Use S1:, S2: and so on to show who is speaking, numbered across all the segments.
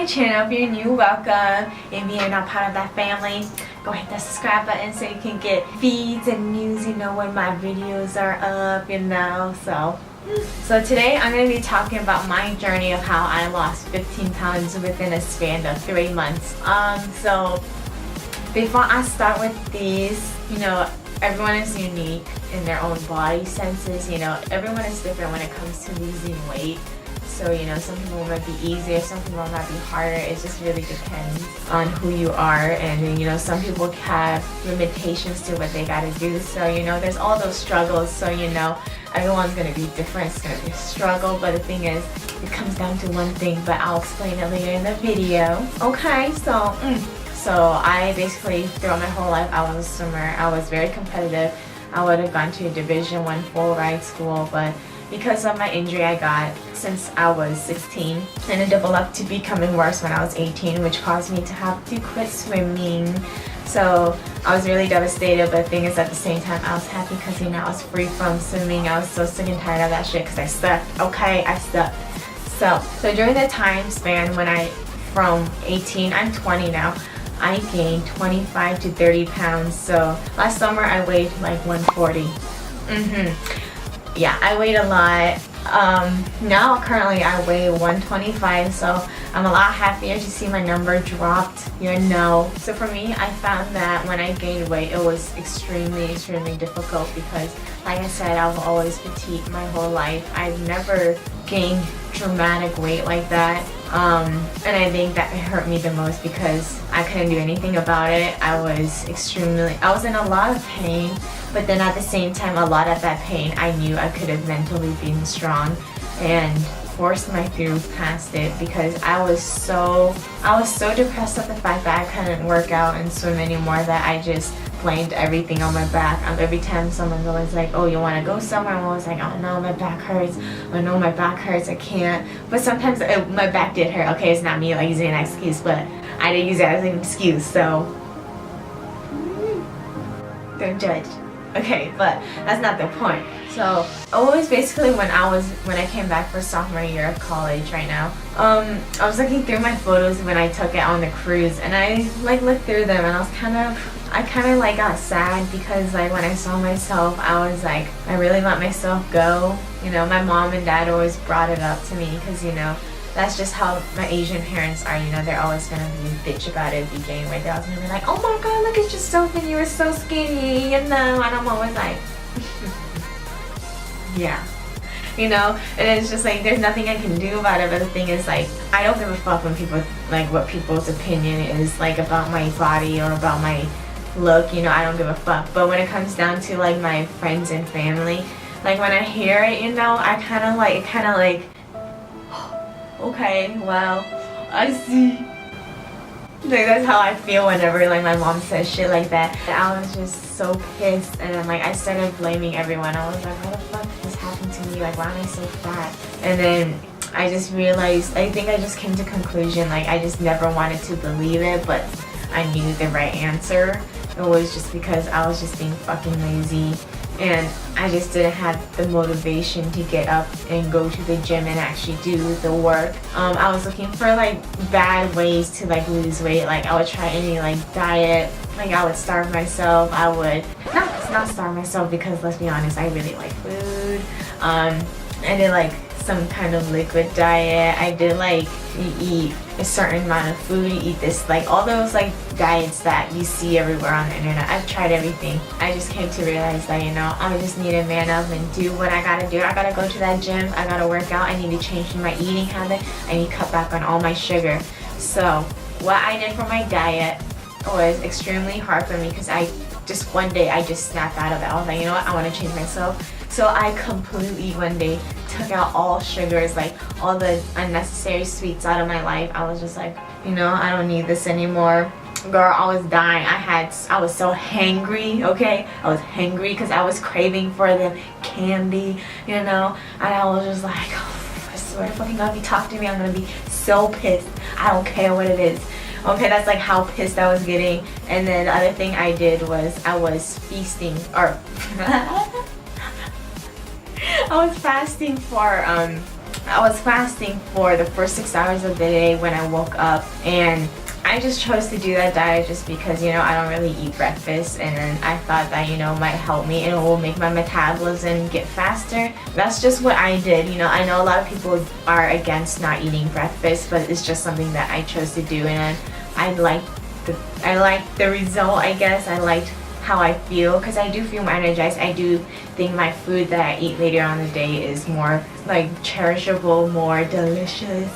S1: my channel. If you're new, welcome. If you're not part of that family, go hit that subscribe button so you can get feeds and news, you know, when my videos are up, you know. So today I'm going to be talking about my journey of how I lost 15 pounds within a span of 3 months. So before I start with these, you know, everyone is unique in their own body senses. You know, everyone is different when it comes to losing weight. So, you know, some people might be easier, some people might be harder. It just really depends on who you are. And, you know, some people have limitations to what they gotta do. So, you know, there's all those struggles. So, you know, everyone's gonna be different. It's gonna be a struggle. But the thing is, it comes down to one thing, but I'll explain it later in the video. Okay, so I basically, throughout my whole life, I was a swimmer. I was very competitive. I would have gone to a Division I full ride school, but because of my injury I got since I was 16, and it developed to becoming worse when I was 18, which caused me to have to quit swimming. So I was really devastated, but the thing is, at the same time, I was happy because, you know, I was free from swimming. I was so sick and tired of that shit because I sucked. Okay, I sucked. So during the time span when from 18, I'm 20 now, I gained 25 to 30 pounds. So last summer I weighed like 140. Yeah, I weighed a lot. Now currently I weigh 125, so I'm a lot happier to see my number dropped, you know. So for me, I found that when I gained weight, it was extremely difficult because, like I said, I've always petite my whole life. I've never gained dramatic weight like that. And I think that hurt me the most because I couldn't do anything about it. I was in a lot of pain, but then at the same time, a lot of that pain, I knew I could have mentally been strong and forced my through past it, because I was so depressed at the fact that I couldn't work out and swim anymore that I just blamed everything on my back. Every time someone's always like, oh, you want to go somewhere? I'm always like, oh no, my back hurts. Oh no, my back hurts, I can't. But sometimes my back did hurt. Okay, it's not me like using an excuse, but I did use it as an excuse, so don't judge. Okay, but that's not the point. So always basically when I came back for sophomore year of college right now, I was looking through my photos when I took it on the cruise, and I like looked through them, and I kind of like got sad because like when I saw myself, I was like, I really let myself go. You know, my mom and dad always brought it up to me because, you know, that's just how my Asian parents are. You know, they're always gonna be bitch about it if you gain weight. They're always gonna be like, oh my god, look at yourself and you were so skinny, you know. And I'm always like, yeah, you know. And it's just like there's nothing I can do about it. But the thing is, like, I don't give a fuck when people like what people's opinion is like about my body or about my look. You know, I don't give a fuck. But when it comes down to like my friends and family, like when I hear it, you know, I kind of like. Okay, well, I see. Like, that's how I feel whenever like my mom says shit like that. I was just so pissed, and then like I started blaming everyone. I was like, why the fuck did this happen to me? Like, why am I so fat? And then I just realized, I think I just came to conclusion, like I just never wanted to believe it, but I knew the right answer. It was just because I was just being fucking lazy. And I just didn't have the motivation to get up and go to the gym and actually do the work. I was looking for like bad ways to like lose weight. Like I would try any like diet. Like I would starve myself. I would not starve myself, because let's be honest, I really like food. I did like some kind of liquid diet. I did like, you eat a certain amount of food, you eat this, like all those like diets that you see everywhere on the internet. I've tried everything. I just came to realize that, you know, I just need to man up and do what I gotta do. I gotta go to that gym, I gotta work out, I need to change my eating habit, I need to cut back on all my sugar. So what I did for my diet was extremely hard for me, because one day I just snapped out of it. I was like, you know what, I want to change myself. So I completely one day took out all sugars, like all the unnecessary sweets out of my life. I was just like, you know, I don't need this anymore. Girl, I was dying. I was so hangry, okay? I was hangry because I was craving for the candy, you know? And I was just like, oh, I swear to fucking God, if you talk to me, I'm gonna be so pissed. I don't care what it is. Okay, that's like how pissed I was getting. And then the other thing I did was I was feasting, or I was fasting for I was fasting for the first 6 hours of the day when I woke up, and I just chose to do that diet just because, I don't really eat breakfast, and then I thought that, might help me and it will make my metabolism get faster. That's just what I did. I know a lot of people are against not eating breakfast, but it's just something that I chose to do, and I liked the result, I guess. I liked how I feel because I do feel more energized. I do think my food that I eat later on in the day is more like cherishable, more delicious,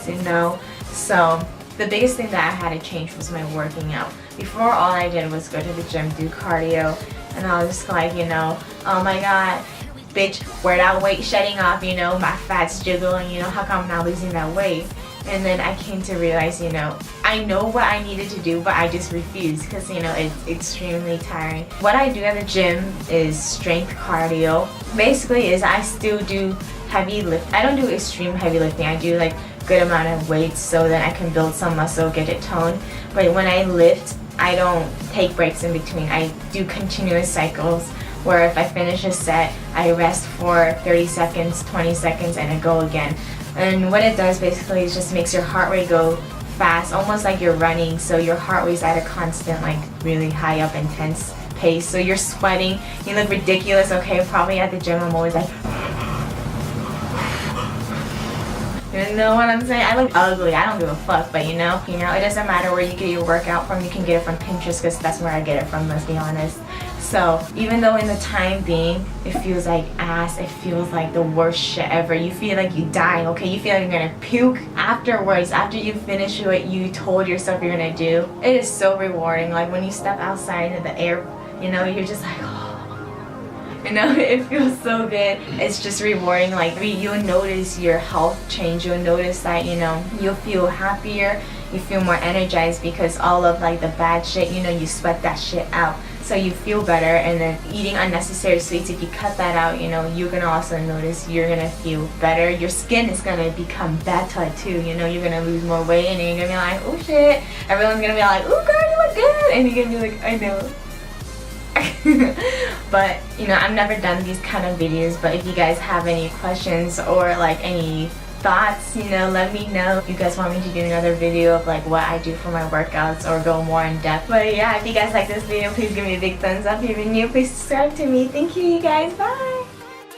S1: So the biggest thing that I had to change was my working out. Before, all I did was go to the gym, do cardio, and I was just like, oh my god, bitch, where that weight shedding off, my fat's jiggling, how come I'm not losing that weight? And then I came to realize, I know what I needed to do, but I just refused because, it's extremely tiring. What I do at the gym is strength cardio. Basically is I still do heavy lift. I don't do extreme heavy lifting. I do like good amount of weights so that I can build some muscle, get it toned. But when I lift, I don't take breaks in between. I do continuous cycles where if I finish a set, I rest for 30 seconds, 20 seconds, and I go again. And what it does basically is just makes your heart rate go fast, almost like you're running, so your heart rate's at a constant, like really high up intense pace. So you're sweating, you look ridiculous, okay? Probably at the gym I'm always like, you know what I'm saying? I look ugly, I don't give a fuck, but it doesn't matter where you get your workout from. You can get it from Pinterest because that's where I get it from, let's be honest. So even though in the time being it feels like ass, it feels like the worst shit ever, you feel like you're dying, okay? You feel like you're gonna puke afterwards, after you finish what you told yourself you're gonna do. It is so rewarding. Like when you step outside in the air, you're just like, oh. It feels so good. It's just rewarding. Like you'll notice your health change. You'll notice that you'll feel happier. You feel more energized because all of like the bad shit, you sweat that shit out. So you feel better. And then eating unnecessary sweets, if you cut that out, you're gonna also notice you're gonna feel better. Your skin is gonna become better too. You're gonna lose more weight, and you're gonna be like, oh shit. Everyone's gonna be like, oh girl, you look good, and you're gonna be like, I know. But I've never done these kind of videos, but if you guys have any questions or like any thoughts, let me know. If you guys want me to do another video of like what I do for my workouts or go more in depth. But yeah, if you guys like this video, please give me a big thumbs up. If you're new, please subscribe to me. Thank you, you guys. Bye.